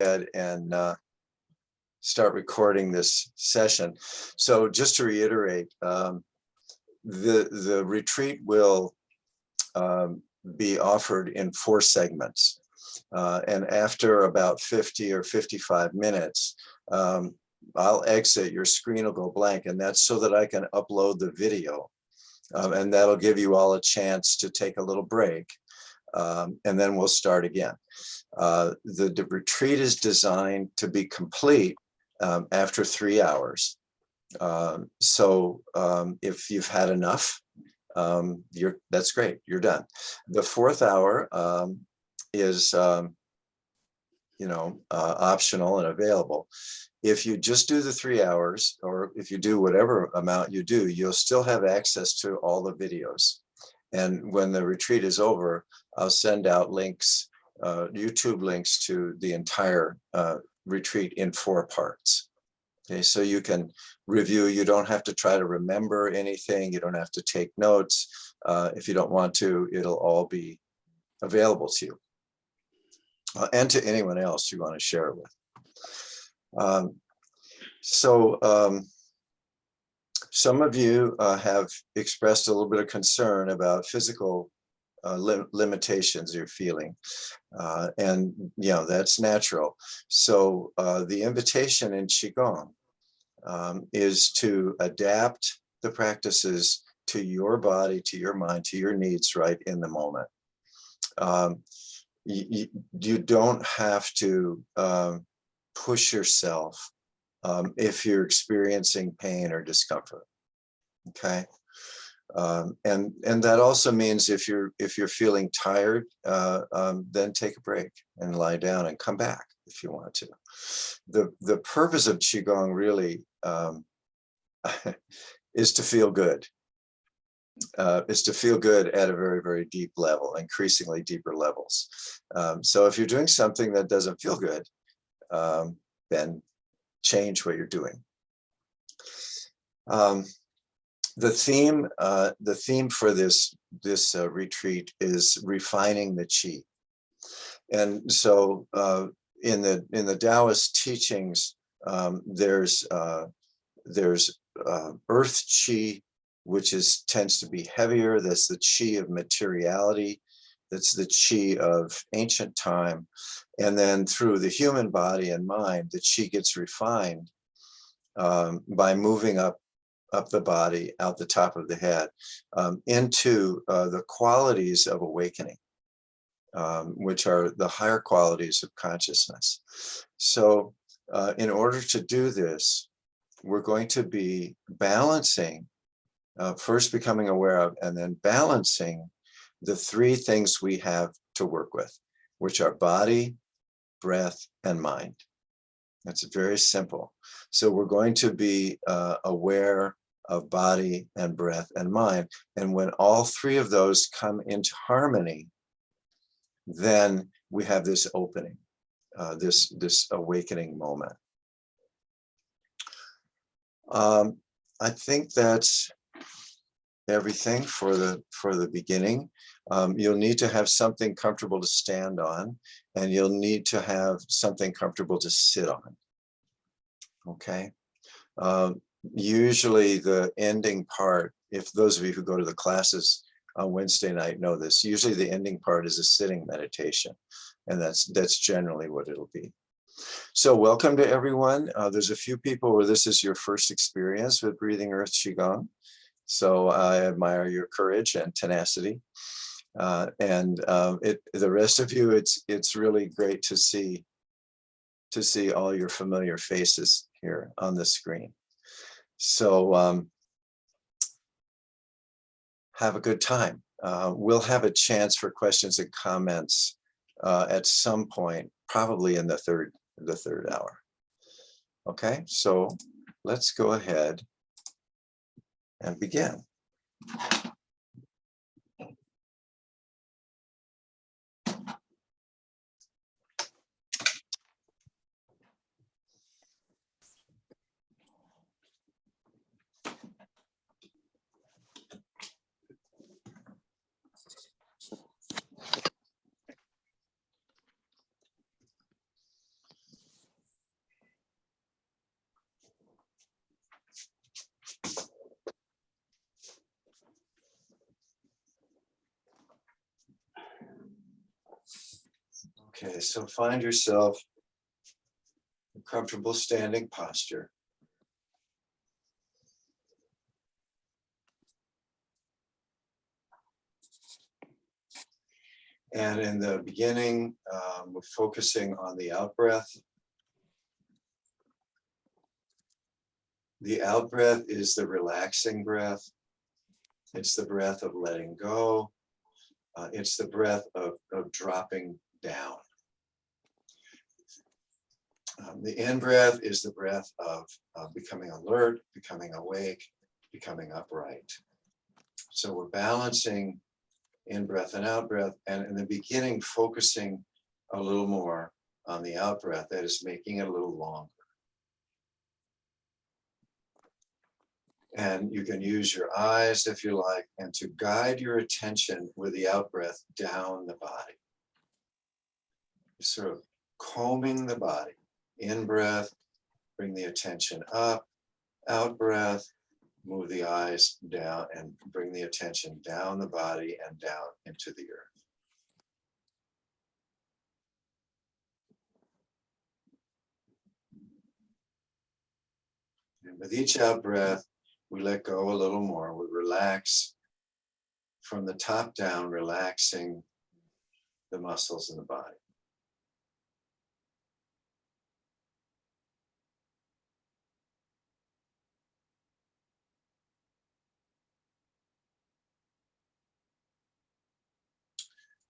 ahead and start recording this session. So just to reiterate, the retreat will be offered in 4 segments. And after about 50 or 55 minutes, I'll exit, your screen will go blank, and that's so that I can upload the video. And that'll give you all a chance to take a little break. And then we'll start again. The retreat is designed to be complete after 3 hours. So if you've had enough, that's great, you're done. The 4th hour is optional and available. If you just do the 3 hours, or if you do whatever amount you do, you'll still have access to all the videos. And when the retreat is over, I'll send out links, YouTube links to the entire retreat in 4 parts. Okay, so you can review. You don't have to try to remember anything. You don't have to take notes. If you don't want to, it'll all be available to you and to anyone else you want to share it with. Some of you have expressed a little bit of concern about physical limitations you're feeling, and that's natural. So the invitation in Qigong is to adapt the practices to your body, to your mind, to your needs right in the moment. You don't have to push yourself if you're experiencing pain or discomfort. Okay. And that also means if you're feeling tired, then take a break and lie down and come back if you want to. The purpose of Qigong really is to feel good. Is to feel good at a very, very deep level, increasingly deeper levels. So if you're doing something that doesn't feel good, then change what you're doing. The theme for this retreat is refining the qi, and so in the Taoist teachings, there's earth qi, which tends to be heavier. That's the qi of materiality. That's the qi of ancient time. And then through the human body and mind, the qi gets refined by moving up the body, out the top of the head, into the qualities of awakening, which are the higher qualities of consciousness. So in order to do this, we're going to be balancing, first becoming aware of, and then balancing the 3 things we have to work with, which are body, breath, and mind. That's very simple. So we're going to be aware of body and breath and mind. And when all 3 of those come into harmony, then we have this opening, this awakening moment. I think that's everything for the beginning. You'll need to have something comfortable to stand on, and you'll need to have something comfortable to sit on. Okay. Usually the ending part, if those of you who go to the classes on Wednesday night know this, usually the ending part is a sitting meditation, and that's generally what it'll be. So welcome to everyone. There's a few people where this is your first experience with Breathing Earth Qigong. So I admire your courage and tenacity. The rest of you, it's really great to see all your familiar faces here on the screen. So have a good time. We'll have a chance for questions and comments at some point, probably in the third hour. Okay, so let's go ahead and begin. Okay, so find yourself a comfortable standing posture. And in the beginning, we're focusing on the out-breath. The out-breath is the relaxing breath. It's the breath of letting go. It's the breath of dropping down. The in-breath is the breath of becoming alert, becoming awake, becoming upright. So we're balancing in-breath and out-breath, and in the beginning, focusing a little more on the out-breath, that is making it a little longer. And you can use your eyes if you like, and to guide your attention with the out-breath down the body. Sort of combing the body. In-breath, bring the attention up. Out-breath, move the eyes down and bring the attention down the body and down into the earth. And with each out-breath, we let go a little more. We relax from the top down, relaxing the muscles in the body.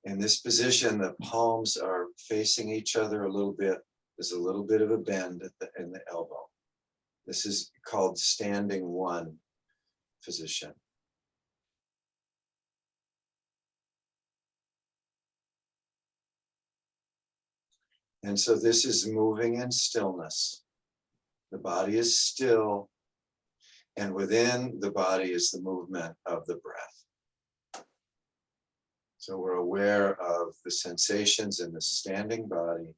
In this position, the palms are facing each other a little bit. There's a little bit of a bend in the elbow. This is called standing one position. And so this is moving in stillness. The body is still, and within the body is the movement of the breath. So we're aware of the sensations in the standing body,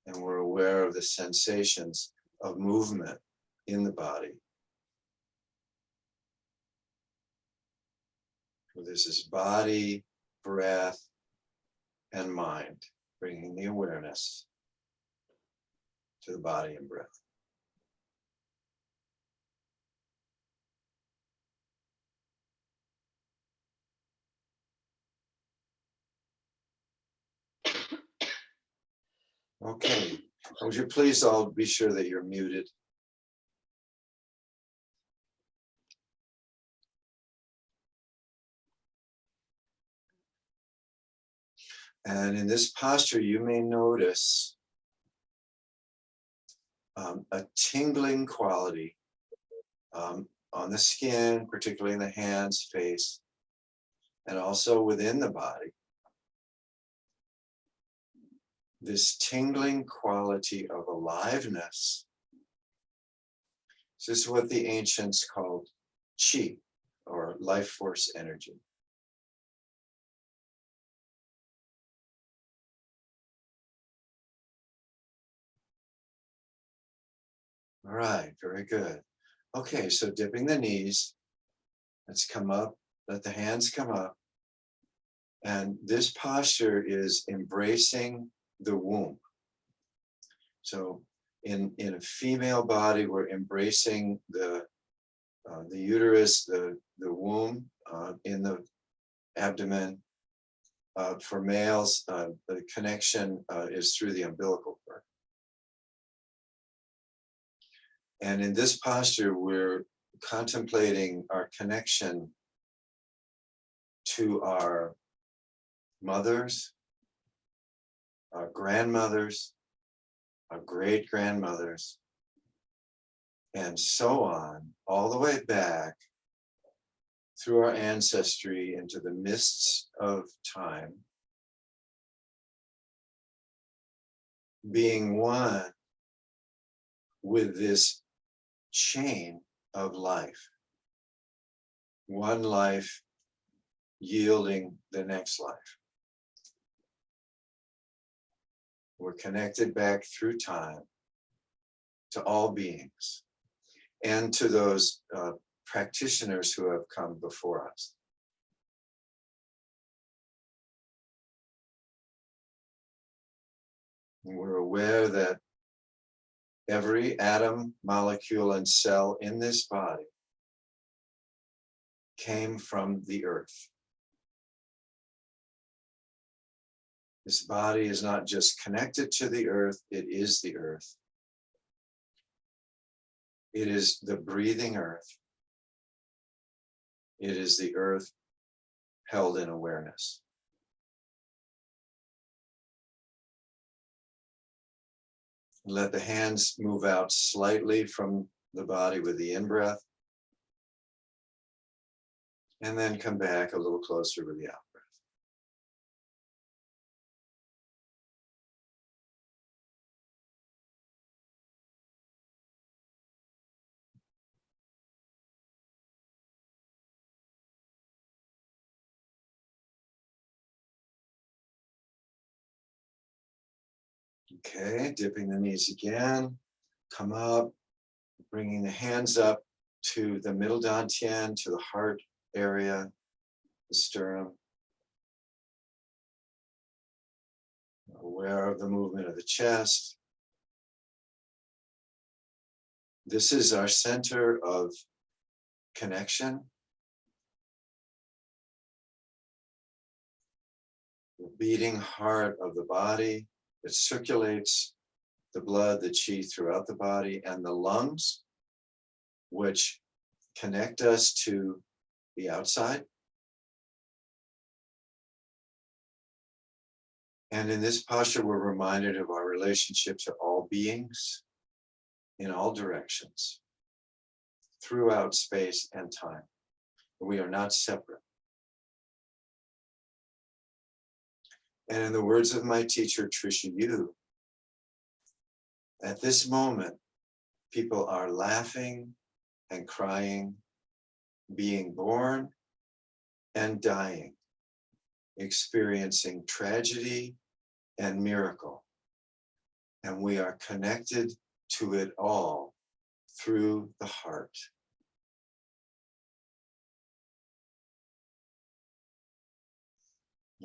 and we're aware of the sensations of movement in the body. So this is body, breath, and mind, bringing the awareness to the body and breath. Okay, would you please all be sure that you're muted? And in this posture, you may notice a tingling quality on the skin, particularly in the hands, face, and also within the body. This tingling quality of aliveness. This is what the ancients called Qi, or life force energy. All right, very good. Okay, so dipping the knees, let's come up, let the hands come up. And this posture is embracing the womb. So in a female body, we're embracing the uterus, the womb in the abdomen. For males, the connection is through the umbilical cord. And in this posture, we're contemplating our connection to our mothers, our grandmothers, our great-grandmothers, and so on, all the way back through our ancestry into the mists of time, being one with this chain of life, one life yielding the next life. We're connected back through time to all beings and to those practitioners who have come before us. And we're aware that every atom, molecule, and cell in this body came from the earth. This body is not just connected to the earth, it is the earth. It is the breathing earth. It is the earth held in awareness. Let the hands move out slightly from the body with the in-breath. And then come back a little closer with the out-breath. Okay, dipping the knees again. Come up, bringing the hands up to the middle dantian, to the heart area, the sternum. Aware of the movement of the chest. This is our center of connection. The beating heart of the body that circulates the blood, the qi throughout the body, and the lungs, which connect us to the outside. And in this posture, we're reminded of our relationship to all beings in all directions, throughout space and time. We are not separate. And in the words of my teacher, Trisha Yu, at this moment, people are laughing and crying, being born and dying, experiencing tragedy and miracle. And we are connected to it all through the heart.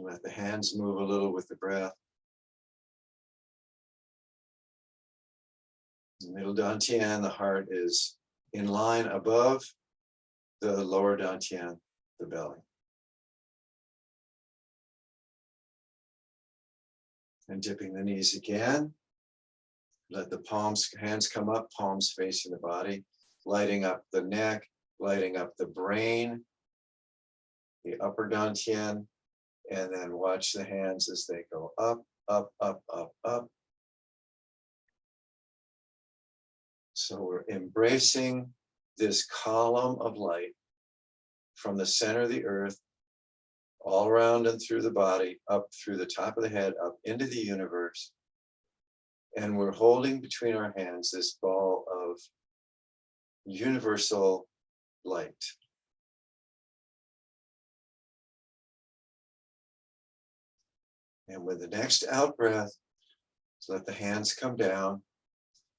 Let the hands move a little with the breath. The middle dantian, the heart is in line above the lower dantian, the belly. And dipping the knees again. Let the hands come up, palms facing the body, lighting up the neck, lighting up the brain, the upper dantian, and then watch the hands as they go up, up, up, up, up. So we're embracing this column of light from the center of the earth, all around and through the body, up through the top of the head, up into the universe. And we're holding between our hands this ball of universal light. And with the next out breath, let the hands come down.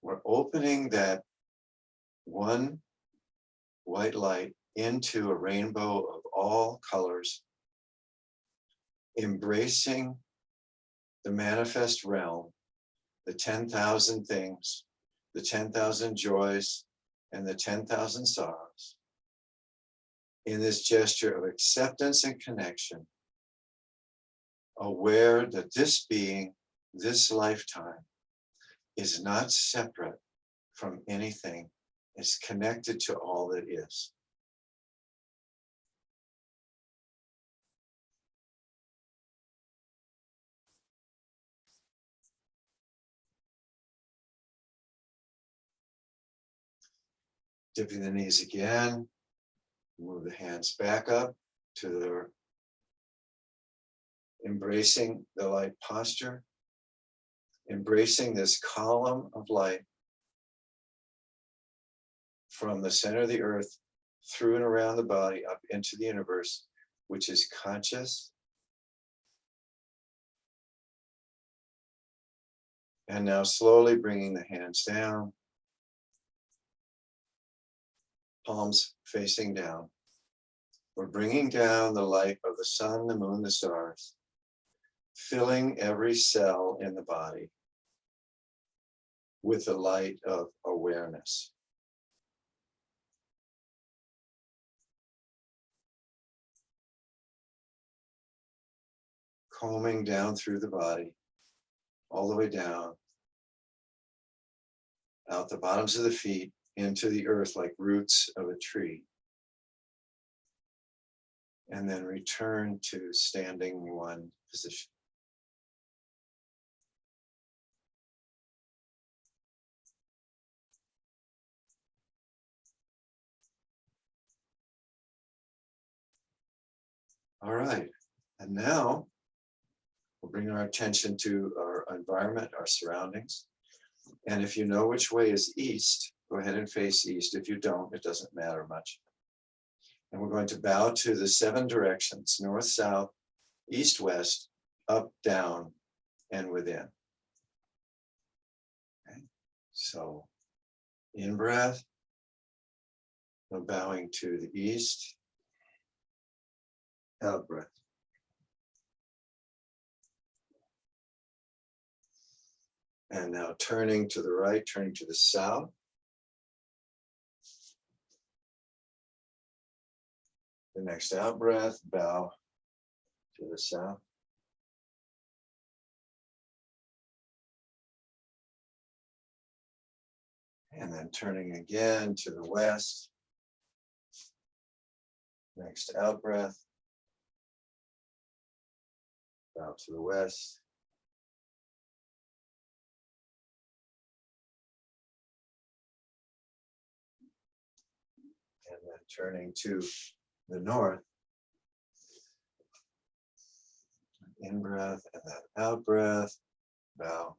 We're opening that one white light into a rainbow of all colors, embracing the manifest realm, the 10,000 things, the 10,000 joys, and the 10,000 sorrows, in this gesture of acceptance and connection, aware that this being, this lifetime, is not separate from anything. It's connected to all that is. Dipping the knees again, move the hands back up to the embracing the light posture, embracing this column of light from the center of the earth through and around the body up into the universe, which is conscious. And now slowly bringing the hands down, palms facing down. We're bringing down the light of the sun, the moon, the stars, filling every cell in the body, with the light of awareness. Combing down through the body, all the way down, out the bottoms of the feet, into the earth like roots of a tree. And then return to standing one position. All right, and now we'll bring our attention to our environment, our surroundings. And if you know which way is east, go ahead and face east. If you don't, it doesn't matter much. And we're going to bow to the 7 directions: north, south, east, west, up, down, and within. Okay. So in breath, we're bowing to the east. Out breath. And now turning to the right, turning to the south. The next out breath, bow to the south. And then turning again to the west. Next out breath. Bow to the west. And then turning to the north. In breath and then out breath. Bow.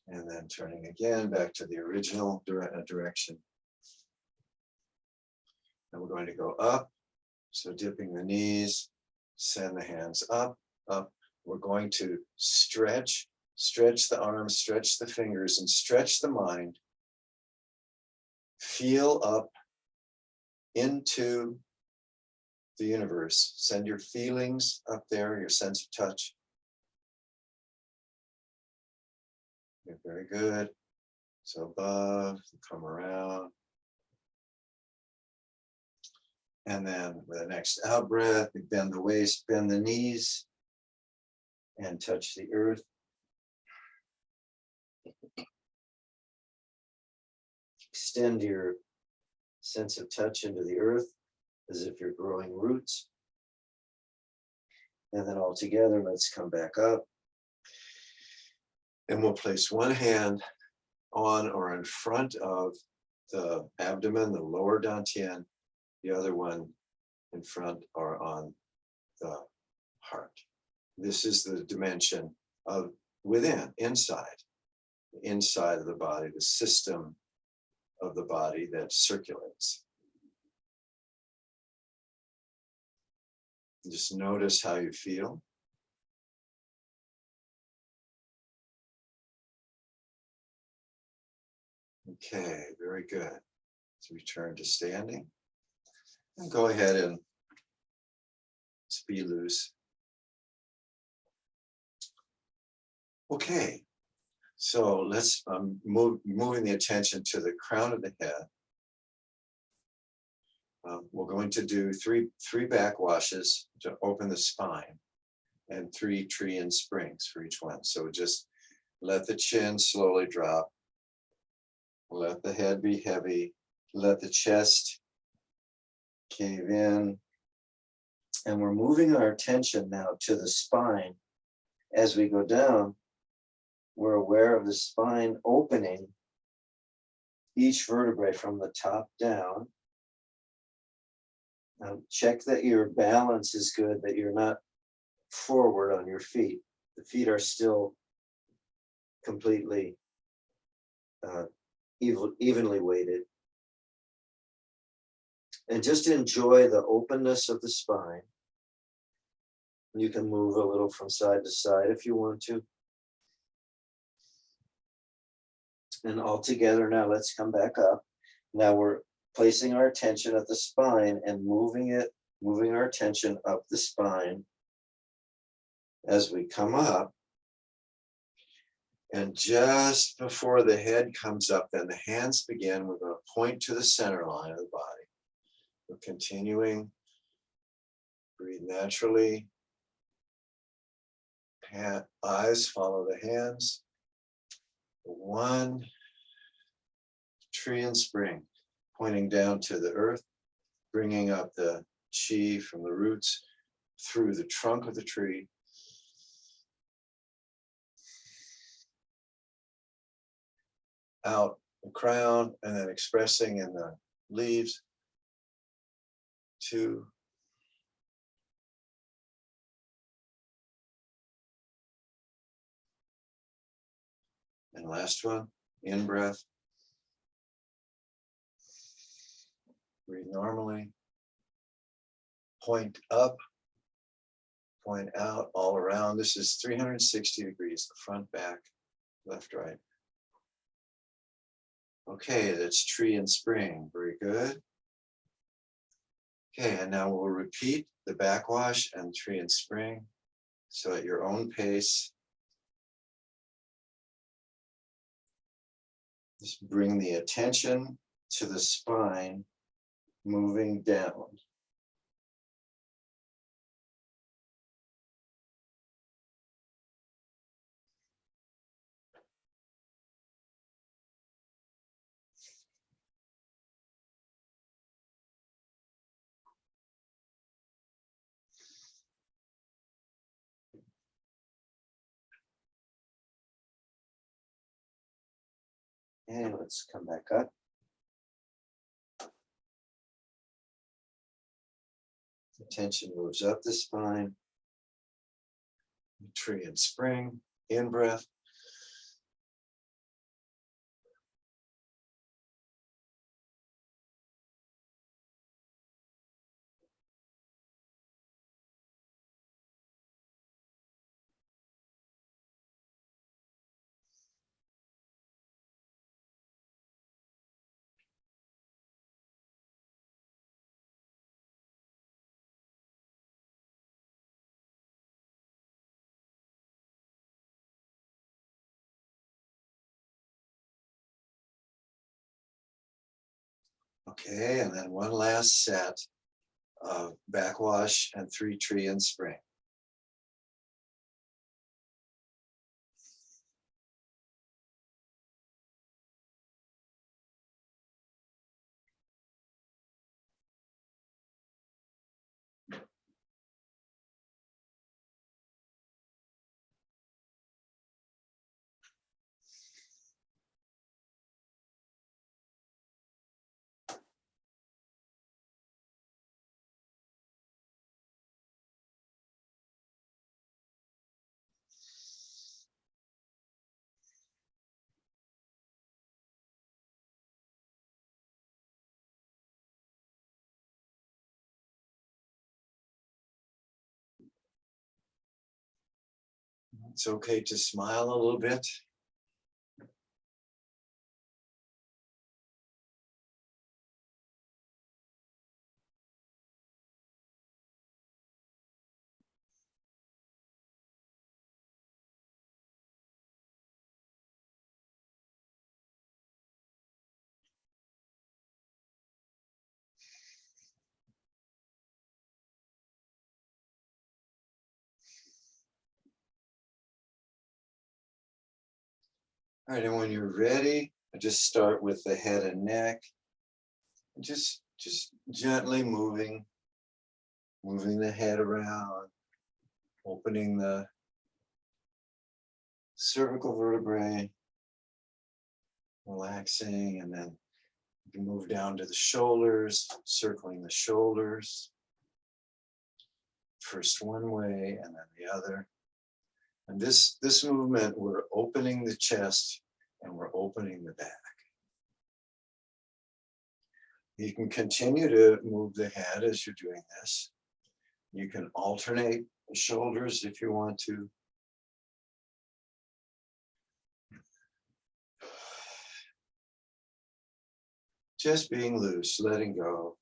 And then turning again back to the original direction. And we're going to go up. So dipping the knees, send the hands up, up. We're going to stretch the arms, stretch the fingers, and stretch the mind. Feel up into the universe. Send your feelings up there, your sense of touch. You're very good. So above, come around. And then with the next out breath, we bend the waist, bend the knees, and touch the earth. Extend your sense of touch into the earth as if you're growing roots. And then all together, let's come back up. And we'll place one hand on or in front of the abdomen, the lower dantian, the other one in front or on the heart. This is the dimension of within, inside of the body, the system of the body that circulates. Just notice how you feel. Okay, very good. Let's return to standing. And go ahead and just be loose. Okay, so let's moving the attention to the crown of the head. We're going to do three back washes to open the spine and 3 tree and springs for each one. So just let the chin slowly drop. Let the head be heavy. Let the chest cave in. And we're moving our attention now to the spine. As we go down, we're aware of the spine opening each vertebrae from the top down. Now check that your balance is good, that you're not forward on your feet. The feet are still completely evenly weighted. And just enjoy the openness of the spine. You can move a little from side to side if you want to. And all together now, let's come back up. Now we're placing our attention at the spine and moving our attention up the spine as we come up. And just before the head comes up, then the hands begin. We're going to point to the center line of the body. We're continuing. Breathe naturally. Eyes follow the hands. 1, tree and spring, pointing down to the earth, bringing up the chi from the roots through the trunk of the tree. Out the crown, and then expressing in the leaves. 2. And last one, in breath. Breathe normally. Point up, point out, all around. This is 360 degrees, the front, back, left, right. Okay, that's tree and spring. Very good. Okay, and now we'll repeat the backwash and tree and spring. So at your own pace, just bring the attention to the spine, moving down. And let's come back up. The tension moves up the spine. Tree and spring, in breath. Okay, and then one last set of backwash and 3 tree and spring. It's okay to smile a little bit. All right, and when you're ready, just start with the head and neck. Just gently moving the head around, opening the cervical vertebrae, relaxing, and then you can move down to the shoulders, circling the shoulders. First one way and then the other. And this movement, we're opening the chest and we're opening the back. You can continue to move the head as you're doing this. You can alternate the shoulders if you want to. Just being loose, letting go.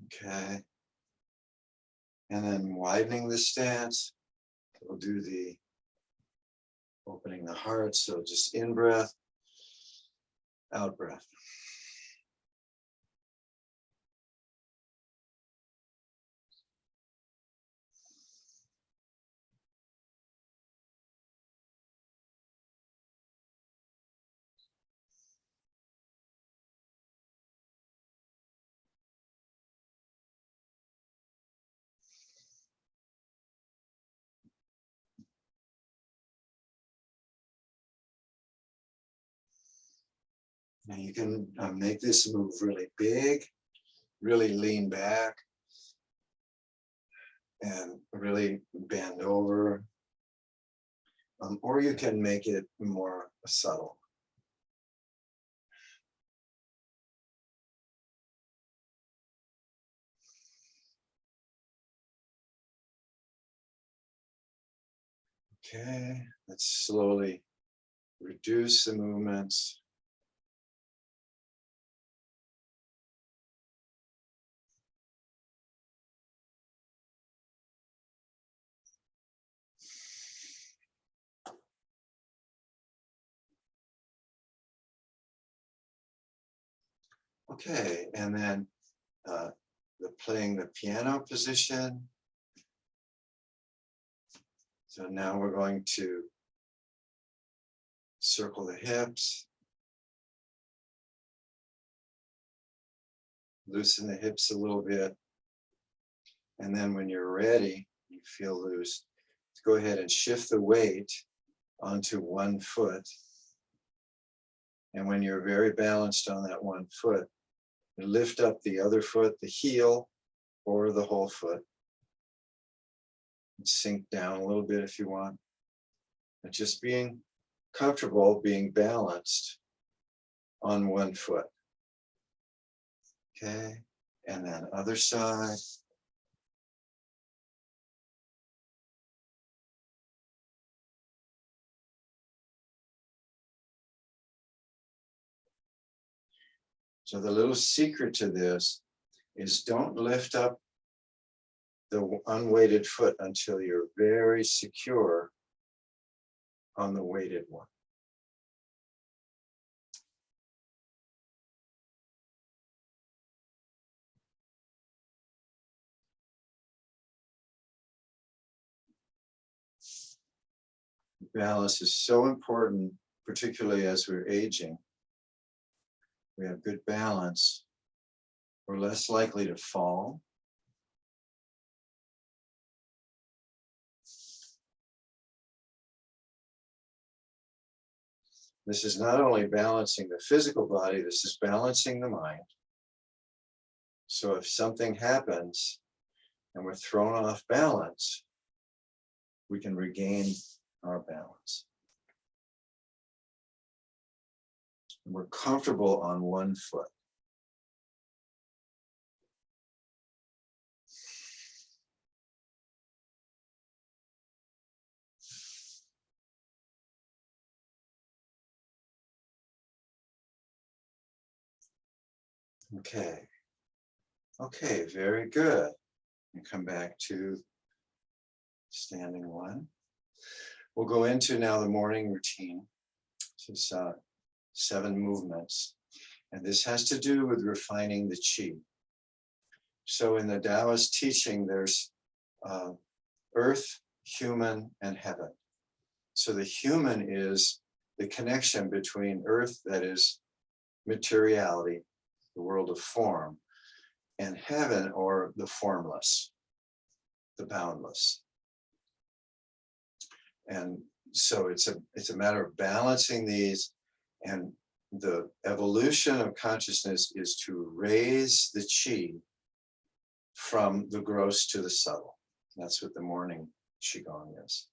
Okay. And then widening the stance. We'll do the opening the heart. So just in breath, out breath. Now you can make this move really big, really lean back, and really bend over. Or you can make it more subtle. Okay, let's slowly reduce the movements. Okay, and then playing the piano position. So now we're going to circle the hips, loosen the hips a little bit. And then when you're ready, you feel loose, go ahead and shift the weight onto one foot. And when you're very balanced on that one foot, you lift up the other foot, the heel, or the whole foot. And sink down a little bit if you want. And just being comfortable, being balanced on one foot. Okay, and then other side. So the little secret to this is don't lift up the unweighted foot until you're very secure on the weighted one. Balance is so important, particularly as we're aging. We have good balance, we're less likely to fall. This is not only balancing the physical body, this is balancing the mind. So if something happens and we're thrown off balance, we can regain our balance. And we're comfortable on one foot. Okay. Okay, very good. And come back to standing one. We'll go into now the morning routine. It's 7 movements. And this has to do with refining the qi. So in the Taoist teaching, there's earth, human, and heaven. So the human is the connection between earth, that is materiality, the world of form, and heaven, or the formless, the boundless. And so it's a matter of balancing these, and the evolution of consciousness is to raise the qi from the gross to the subtle. That's what the morning Qigong is.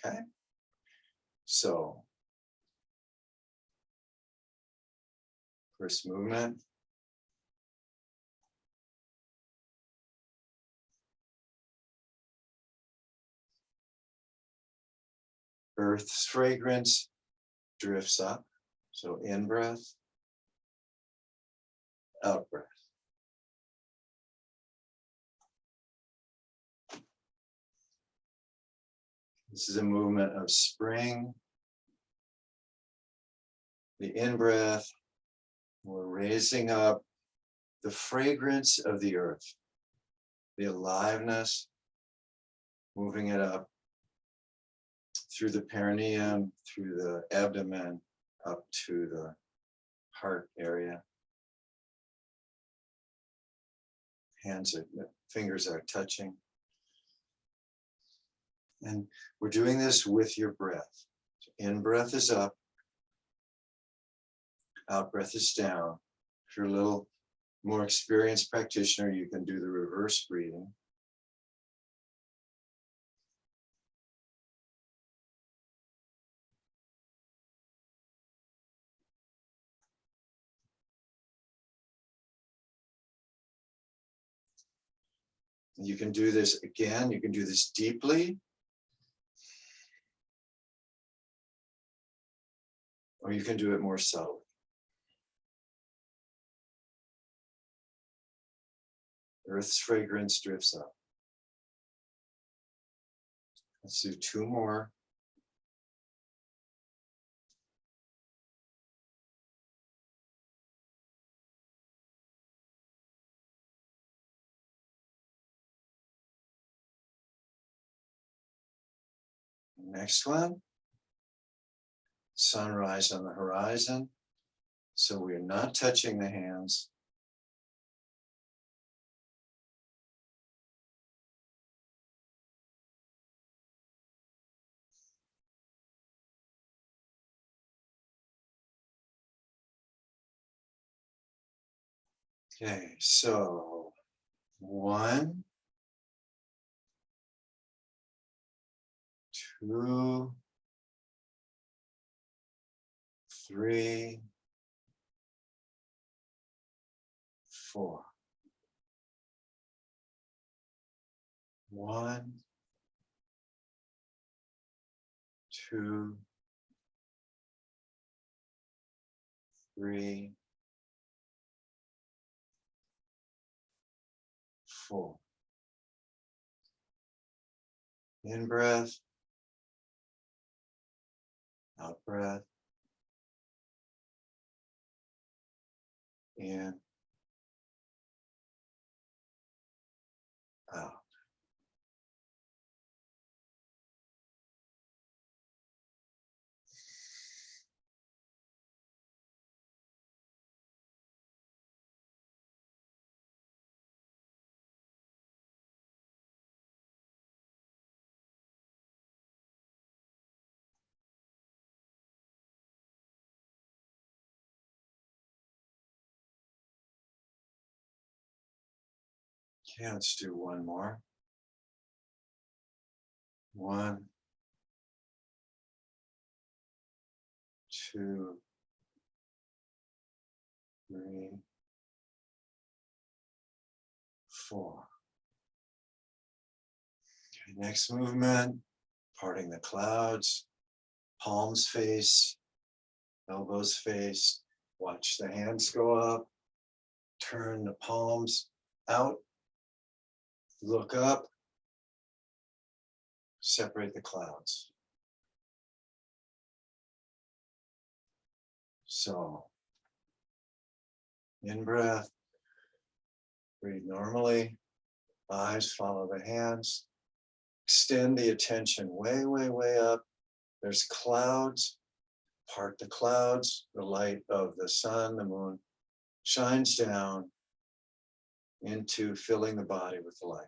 Okay? So, first movement. Earth's fragrance drifts up. So in breath, out breath. This is a movement of spring. The in-breath, we're raising up the fragrance of the earth, the aliveness, moving it up through the perineum, through the abdomen, up to the heart area. Fingers are touching. And we're doing this with your breath. In breath is up, out breath is down. If you're a little more experienced practitioner, you can do the reverse breathing. You can do this again, you can do this deeply, or you can do it more subtly. Earth's fragrance drifts up. Let's do two more. Next one, sunrise on the horizon. So we're not touching the hands. Okay, so 1, 2, 3, 4. 1, 2, 3, 4. In breath, out breath, in, out. Okay, let's do one more. 1, 2, 3, 4. Okay, next movement, parting the clouds, palms face, elbows face. Watch the hands go up, turn the palms out, look up, separate the clouds. So, in breath, breathe normally, eyes follow the hands, extend the attention way, way, way up. There's clouds, part the clouds, the light of the sun, the moon shines down into filling the body with the light.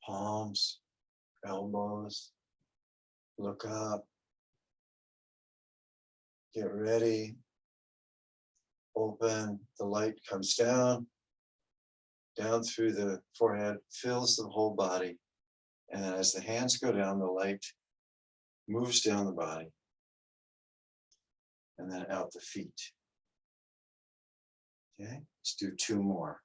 Palms, elbows, look up, get ready, open, the light comes down through the forehead, fills the whole body. And then as the hands go down, the light moves down the body and then out the feet. Okay, let's do two more.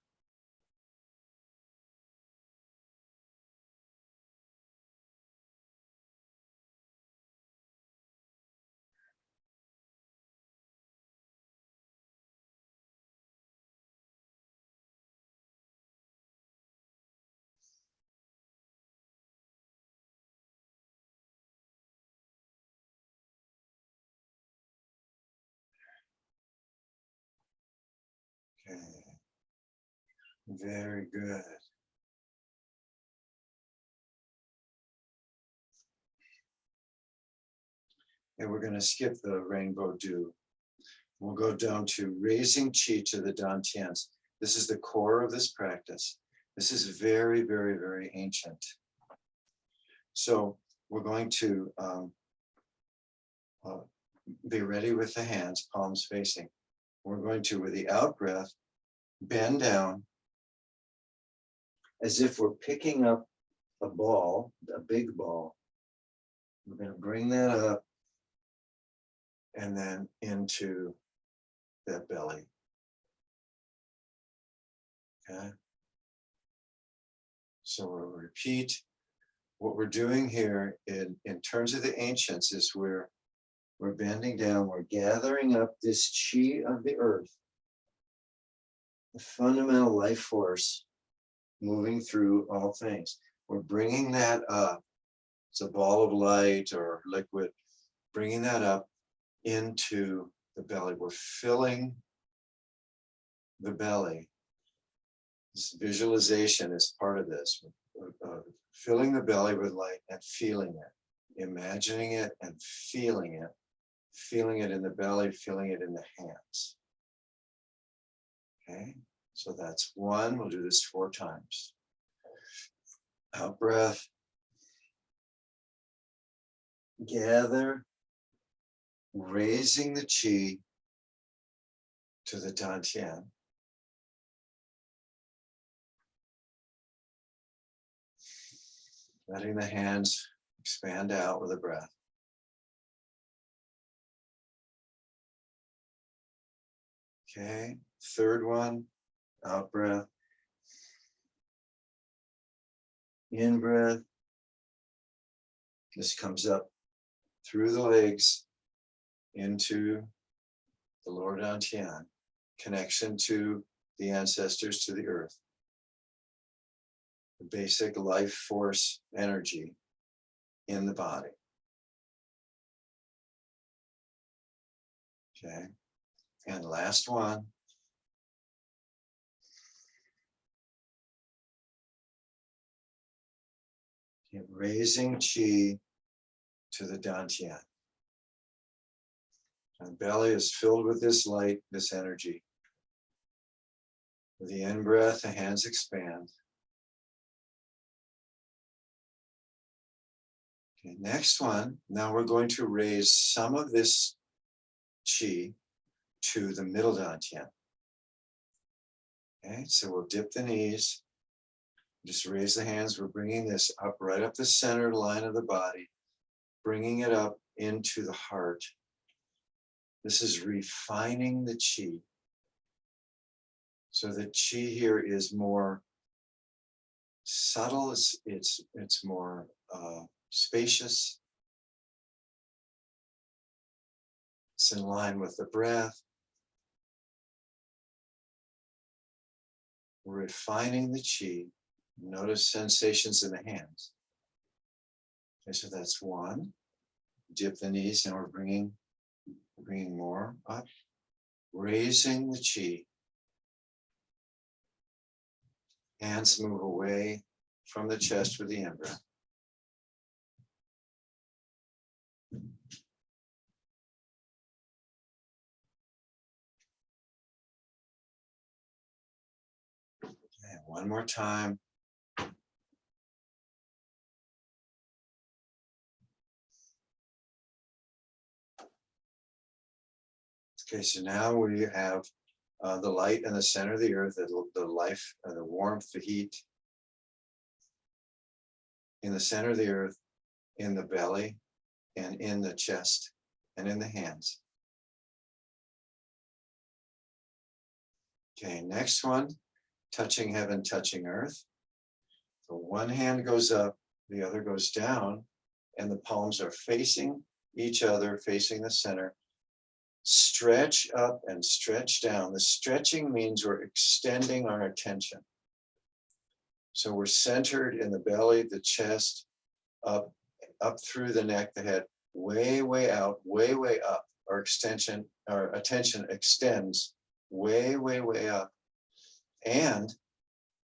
Very good. And we're going to skip the rainbow dew. We'll go down to raising qi to the dantians. This is the core of this practice. This is very, very, very ancient. So we're going to be ready with the hands, palms facing. We're going to, with the out breath, bend down as if we're picking up a ball, a big ball. We're going to bring that up and then into that belly. Okay. So we'll repeat. What we're doing here in terms of the ancients is we're bending down, we're gathering up this chi of the earth, the fundamental life force moving through all things. We're bringing that up. It's a ball of light or liquid, bringing that up into the belly. We're filling the belly. This visualization is part of this. Filling the belly with light and feeling it, imagining it and feeling it in the belly, feeling it in the hands. Okay, so that's one. We'll do this 4 times. Out breath. Gather, raising the qi to the dantian. Letting the hands expand out with the breath. Okay, 3rd one, out breath. In breath. This comes up through the legs into the lower dantian, connection to the ancestors, to the earth. The basic life force energy in the body. Okay, and last one. Okay, raising qi to the dantian. And the belly is filled with this light, this energy. With the in-breath, the hands expand. Okay, next one. Now we're going to raise some of this qi to the middle dantian. Okay, so we'll dip the knees. Just raise the hands. We're bringing this up right up the center line of the body, bringing it up into the heart. This is refining the qi. So the qi here is more subtle. It's more spacious. It's in line with the breath. We're refining the qi. Notice sensations in the hands. Okay, so that's one. Dip the knees, and we're bringing more up. Raising the qi. Hands move away from the chest with the in-breath. Okay, one more time. Okay, so now we have the light in the center of the earth, the life, the warmth, the heat in the center of the earth, in the belly, and in the chest, and in the hands. Okay, next one, touching heaven, touching earth. So one hand goes up, the other goes down, and the palms are facing each other, facing the center. Stretch up and stretch down. The stretching means we're extending our attention. So we're centered in the belly, the chest, up through the neck, the head, way, way out, way, way up. Our attention extends way, way, way up. And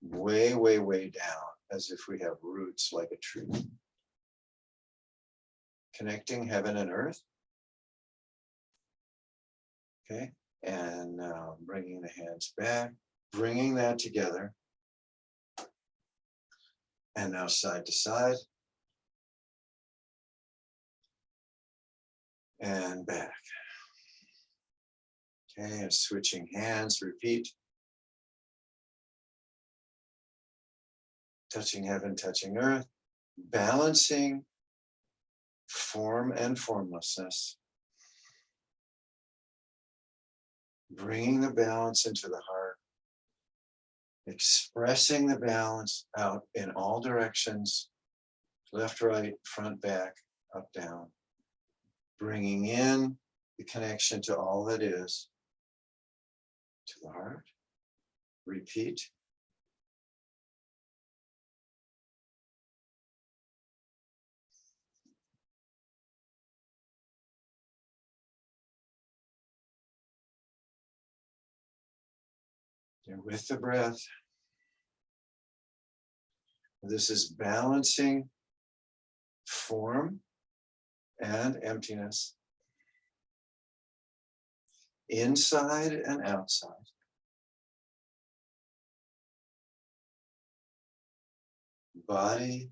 way, way, way down, as if we have roots like a tree. Connecting heaven and earth. Okay, and now bringing the hands back, bringing that together. And now side to side. And back. Okay, and switching hands, repeat. Touching heaven, touching earth, balancing form and formlessness. Bringing the balance into the heart. Expressing the balance out in all directions, left, right, front, back, up, down. Bringing in the connection to all that is, to the heart. Repeat. And with the breath, this is balancing form and emptiness, inside and outside. Body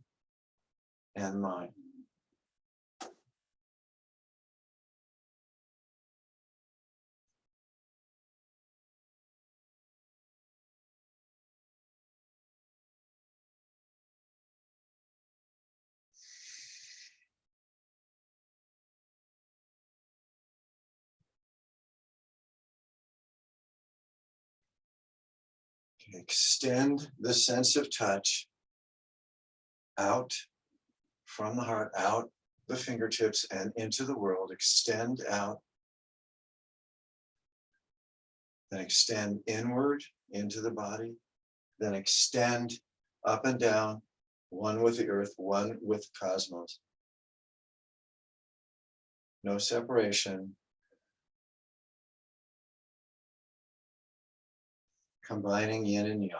and mind. Extend the sense of touch out from the heart, out the fingertips and into the world. Extend out. Then extend inward into the body. Then extend up and down, one with the earth, one with the cosmos. No separation. Combining yin and yang.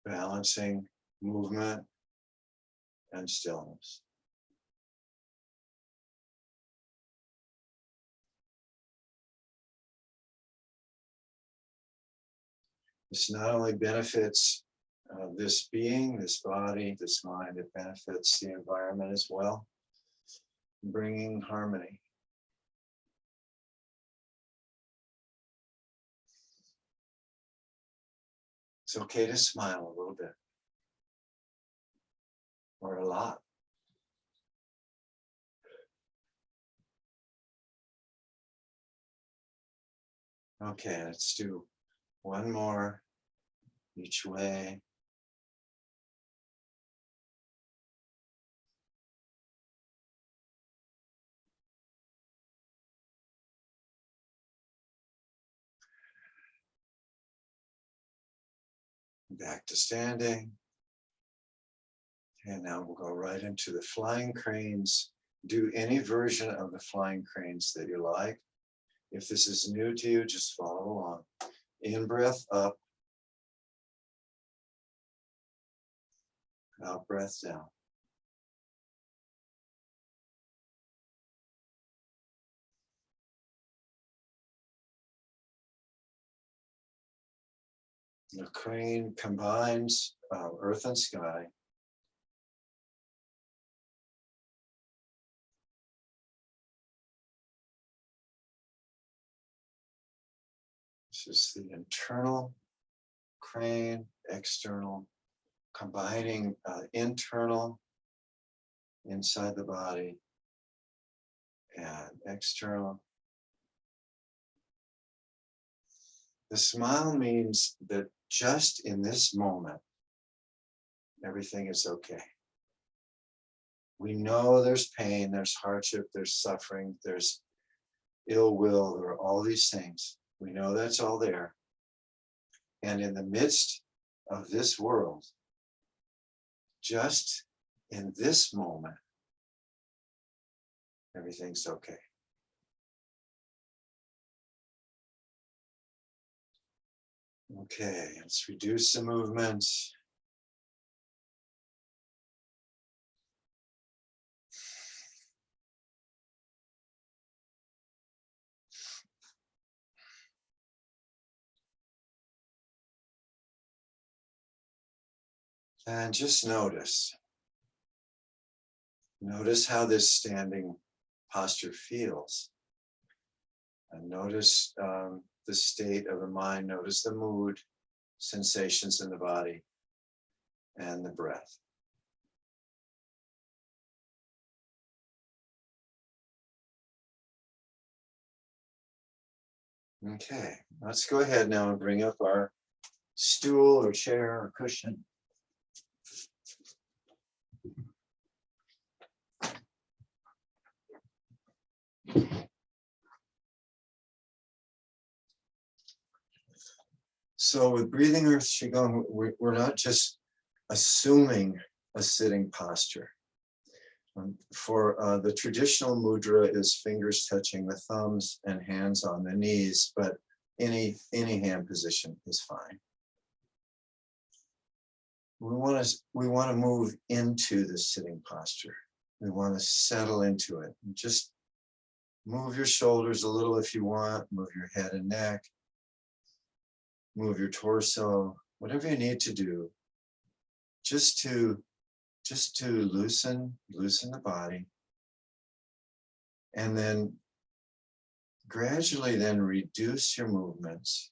Balancing movement and stillness. This not only benefits this being, this body, this mind, it benefits the environment as well, bringing harmony. It's okay to smile a little bit, or a lot. Okay, let's do one more each way. Back to standing. And now we'll go right into the flying cranes. Do any version of the flying cranes that you like. If this is new to you, just follow along. In breath up. Out breath down. The crane combines earth and sky. This is the internal crane, external, combining internal inside the body and external. The smile means that just in this moment, everything is okay. We know there's pain, there's hardship, there's suffering, there's ill will, there are all these things. We know that's all there. And in the midst of this world, just in this moment, everything's okay. Okay, let's reduce the movement. And just notice. Notice how this standing posture feels. And notice the state of the mind. Notice the mood, sensations in the body, and the breath. Okay, let's go ahead now and bring up our stool or chair or cushion. So with Breathing Earth Qigong, we're not just assuming a sitting posture. For the traditional mudra is fingers touching the thumbs and hands on the knees, but any hand position is fine. We want to move into the sitting posture. We want to settle into it. Just move your shoulders a little if you want. Move your head and neck. Move your torso. Whatever you need to do, just to loosen the body, and then gradually then reduce your movements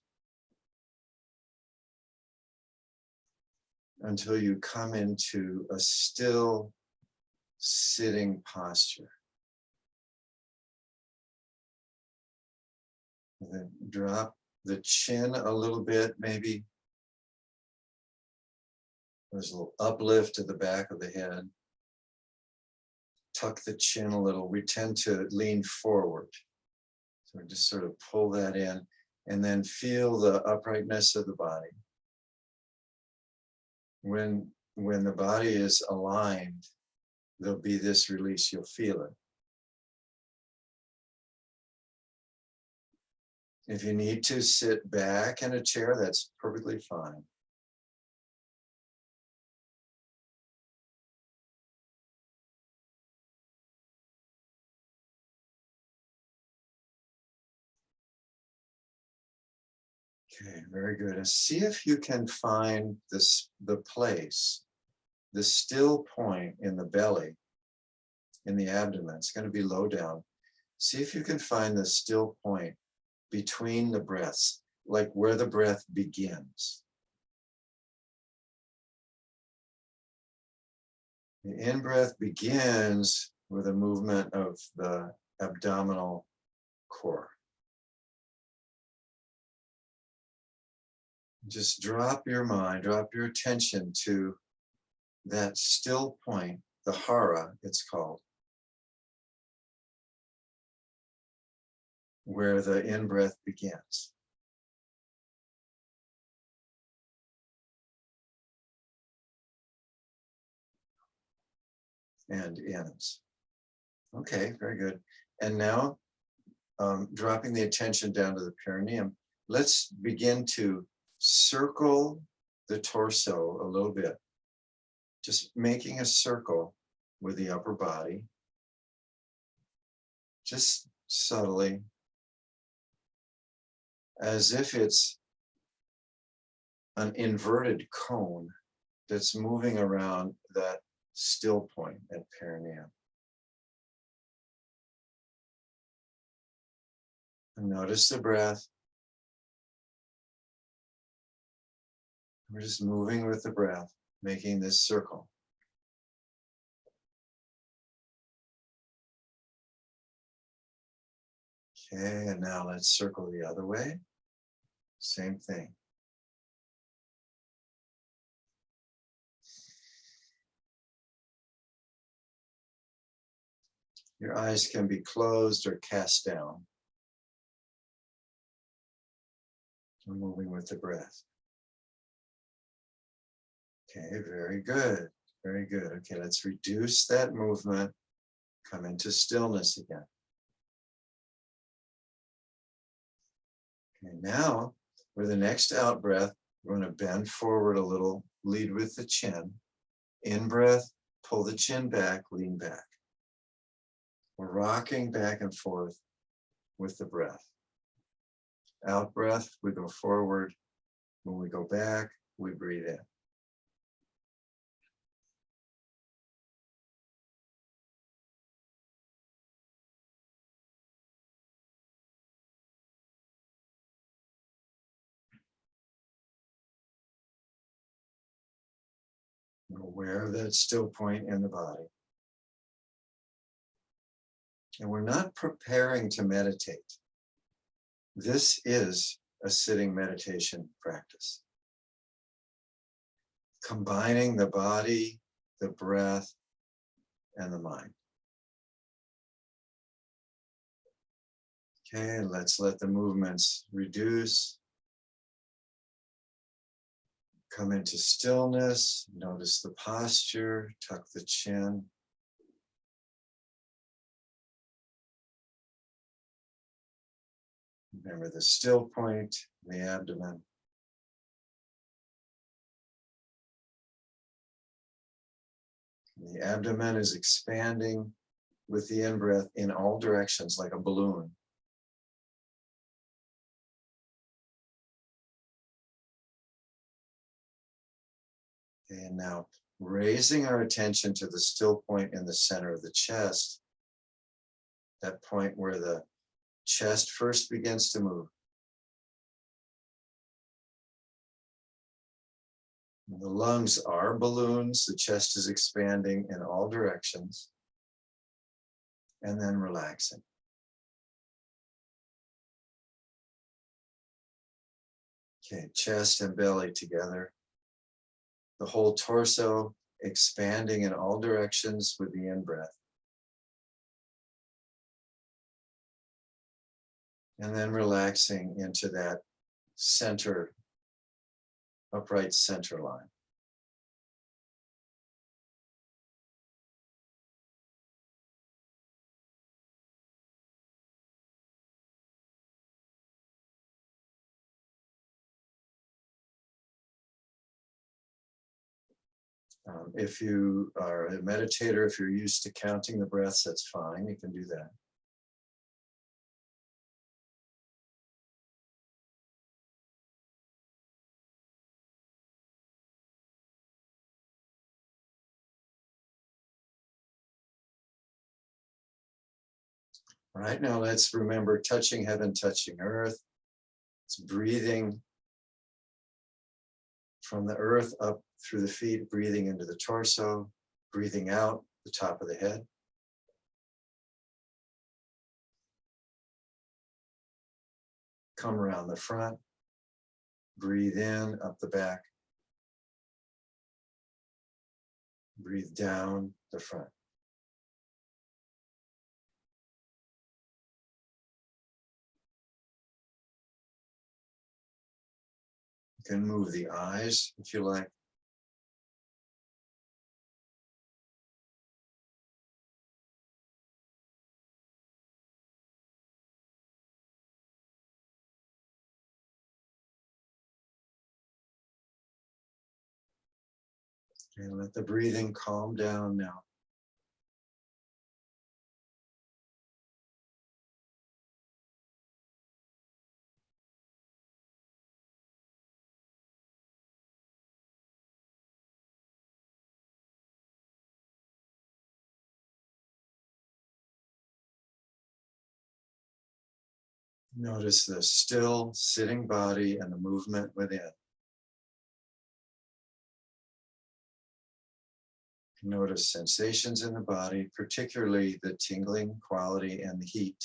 until you come into a still sitting posture. And then drop the chin a little bit, maybe. There's a little uplift to the back of the head. Tuck the chin a little. We tend to lean forward. So just sort of pull that in and then feel the uprightness of the body. When the body is aligned, there'll be this release, you'll feel it. If you need to sit back in a chair, that's perfectly fine. Okay, very good. And see if you can find the place, the still point in the belly, in the abdomen. It's going to be low down. See if you can find the still point between the breaths, like where the breath begins. The in-breath begins with a movement of the abdominal core. Just drop your mind, drop your attention to that still point, the hara, it's called, where the in-breath begins. And ends. Okay, very good. And now, dropping the attention down to the perineum, let's begin to circle the torso a little bit. Just making a circle with the upper body. Just subtly, as if it's an inverted cone that's moving around that still point at perineum. And notice the breath. We're just moving with the breath, making this circle. Okay, and now let's circle the other way. Same thing. Your eyes can be closed or cast down. We're moving with the breath. Okay, very good. Very good. Okay, let's reduce that movement. Come into stillness again. Okay, now For the next out breath, we're going to bend forward a little, lead with the chin. In breath, pull the chin back, lean back. We're rocking back and forth with the breath. Out breath, we go forward. When we go back, we breathe in. We're aware of that still point in the body. And we're not preparing to meditate. This is a sitting meditation practice. Combining the body, the breath, and the mind. Okay, let's let the movements reduce. Come into stillness. Notice the posture. Tuck the chin. Remember the still point, the abdomen. The abdomen is expanding with the in-breath in all directions like a balloon. And now raising our attention to the still point in the center of the chest, that point where the chest first begins to move. The lungs are balloons, the chest is expanding in all directions, and then relaxing. Okay, chest and belly together. The whole torso expanding in all directions with the in-breath. And then relaxing into that center, upright center line. If you are a meditator, if you're used to counting the breaths, that's fine. You can do that. All right, now let's remember touching heaven, touching earth. It's breathing from the earth up through the feet, breathing into the torso, breathing out the top of the head. Come around the front, breathe in up the back, breathe down the front. You can move the eyes if you like. And let the breathing calm down now. Notice the still sitting body and the movement within. Notice sensations in the body, particularly the tingling quality and the heat.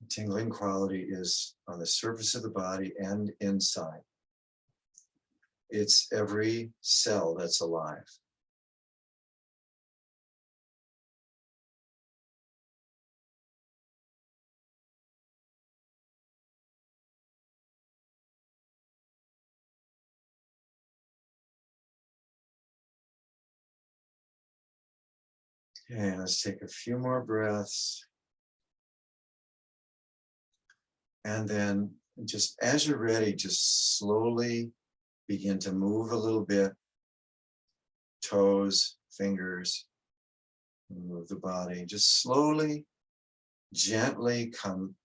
The tingling quality is on the surface of the body and inside. It's every cell that's alive. Okay, let's take a few more breaths. And then just as you're ready, just slowly begin to move a little bit. Toes, fingers, move the body. Just slowly, gently come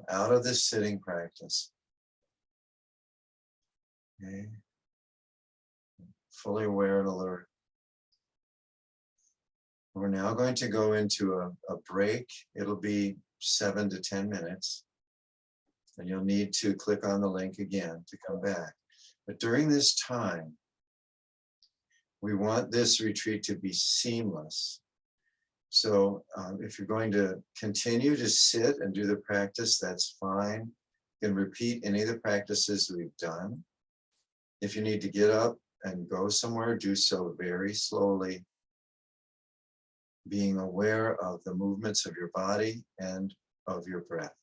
out of this sitting practice. Okay. Fully aware and alert. We're now going to go into a break. It'll be 7 to 10 minutes. And you'll need to click on the link again to come back. But during this time, we want this retreat to be seamless. So if you're going to continue to sit and do the practice, that's fine. You can repeat any of the practices we've done. If you need to get up and go somewhere, do so very slowly, being aware of the movements of your body and of your breath.